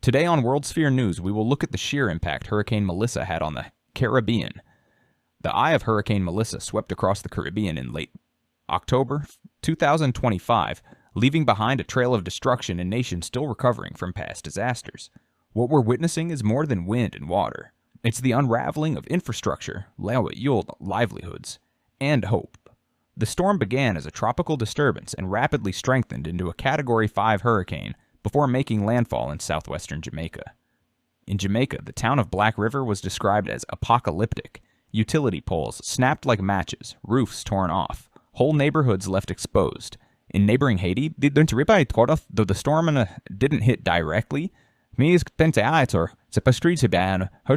Today on WorldSphere News, we will look at the sheer impact Hurricane Melissa had on the Caribbean. The eye of Hurricane Melissa swept across the Caribbean in late October 2025, leaving behind a trail of destruction in nations still recovering from past disasters. What we're witnessing is more than wind and water. It's the unraveling of infrastructure, livelihoods, and hope. The storm began as a tropical disturbance and rapidly strengthened into a Category 5 hurricane before making landfall in southwestern Jamaica. In Jamaica, the town of Black River was described as apocalyptic. Utility poles snapped like matches, roofs torn off, whole neighborhoods left exposed. In neighboring Haiti, though the storm didn't hit directly,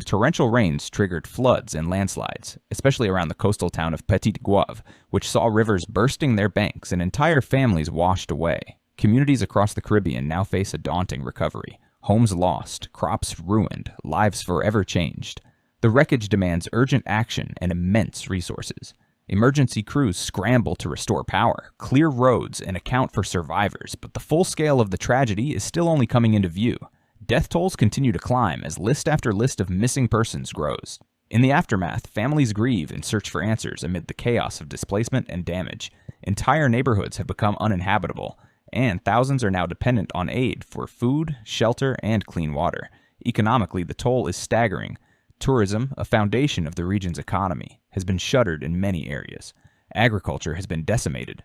torrential rains triggered floods and landslides, especially around the coastal town of Petit Goâve, which saw rivers bursting their banks and entire families washed away. Communities across the Caribbean now face a daunting recovery. Homes lost, crops ruined, lives forever changed. The wreckage demands urgent action and immense resources. Emergency crews scramble to restore power, clear roads, and account for survivors, but the full scale of the tragedy is still only coming into view. Death tolls continue to climb as list after list of missing persons grows. In the aftermath, families grieve and search for answers amid the chaos of displacement and damage. Entire neighborhoods have become uninhabitable, and thousands are now dependent on aid for food, shelter, and clean water. Economically, the toll is staggering. Tourism, a foundation of the region's economy, has been shuttered in many areas. Agriculture has been decimated.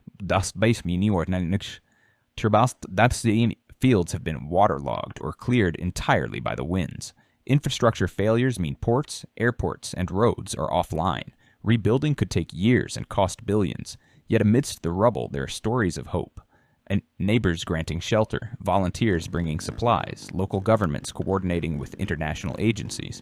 Fields have been waterlogged or cleared entirely by the winds. Infrastructure failures mean ports, airports, and roads are offline. Rebuilding could take years and cost billions. Yet amidst the rubble, there are stories of hope. And neighbors granting shelter, volunteers bringing supplies, local governments coordinating with international agencies.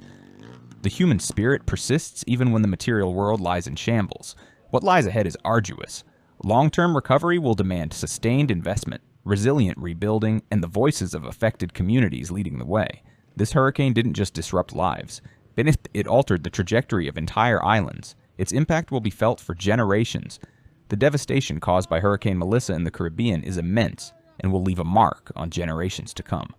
The human spirit persists even when the material world lies in shambles. What lies ahead is arduous. Long-term recovery will demand sustained investment, resilient rebuilding, and the voices of affected communities leading the way. This hurricane didn't just disrupt lives. It altered the trajectory of entire islands. Its impact will be felt for generations. The devastation caused by Hurricane Melissa in the Caribbean is immense and will leave a mark on generations to come.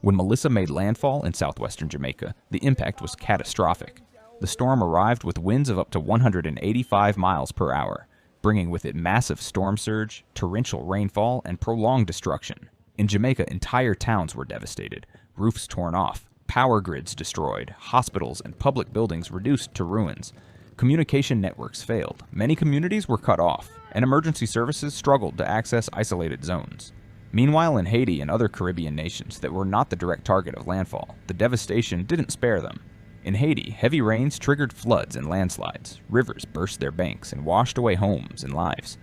When Melissa made landfall in southwestern Jamaica, the impact was catastrophic. The storm arrived with winds of up to 185 miles per hour, bringing with it massive storm surge, torrential rainfall, and prolonged destruction. In Jamaica, entire towns were devastated, roofs torn off, power grids destroyed, hospitals and public buildings reduced to ruins. Communication networks failed, many communities were cut off, and emergency services struggled to access isolated zones. Meanwhile, in Haiti and other Caribbean nations that were not the direct target of landfall, the devastation didn't spare them. In Haiti, heavy rains triggered floods and landslides. Rivers burst their banks and washed away homes and lives.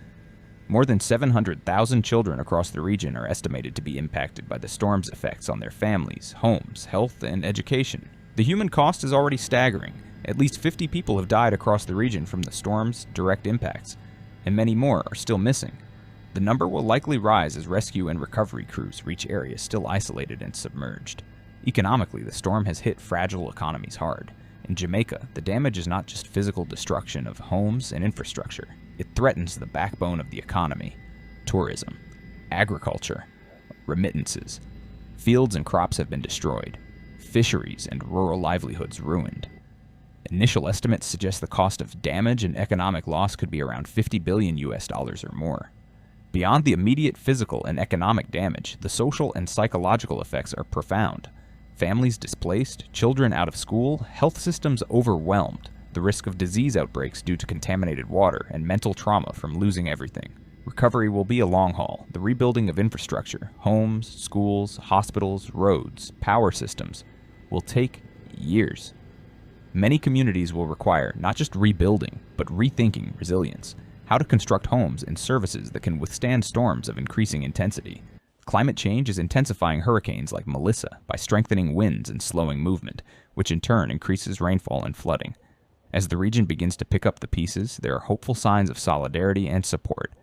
More than 700,000 children across the region are estimated to be impacted by the storm's effects on their families, homes, health, and education. The human cost is already staggering. At least 50 people have died across the region from the storm's direct impacts, and many more are still missing. The number will likely rise as rescue and recovery crews reach areas still isolated and submerged. Economically, the storm has hit fragile economies hard. In Jamaica, the damage is not just physical destruction of homes and infrastructure. It threatens the backbone of the economy: tourism, agriculture, remittances. Fields and crops have been destroyed, fisheries and rural livelihoods ruined. Initial estimates suggest the cost of damage and economic loss could be around $50 billion or more. Beyond the immediate physical and economic damage, the social and psychological effects are profound. Families displaced, children out of school, health systems overwhelmed, the risk of disease outbreaks due to contaminated water, and mental trauma from losing everything. Recovery will be a long haul. The rebuilding of infrastructure, homes, schools, hospitals, roads, power systems, will take years. Many communities will require not just rebuilding, but rethinking resilience, how to construct homes and services that can withstand storms of increasing intensity. Climate change is intensifying hurricanes like Melissa by strengthening winds and slowing movement, which in turn increases rainfall and flooding. As the region begins to pick up the pieces, there are hopeful signs of solidarity and support.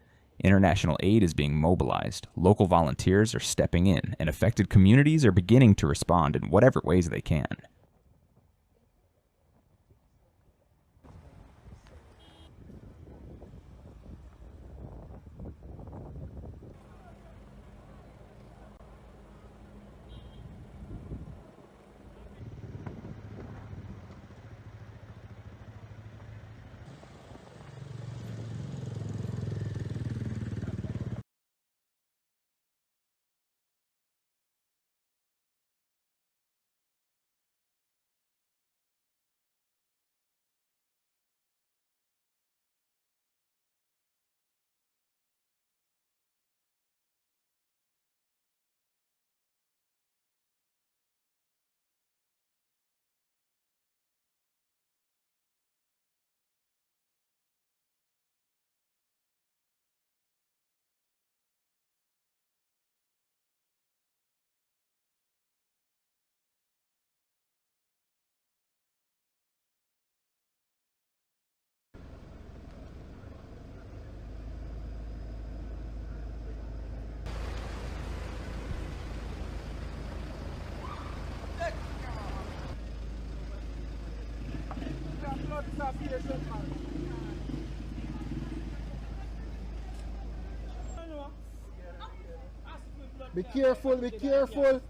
International aid is being mobilized, local volunteers are stepping in, and affected communities are beginning to respond in whatever ways they can. Be careful, be careful.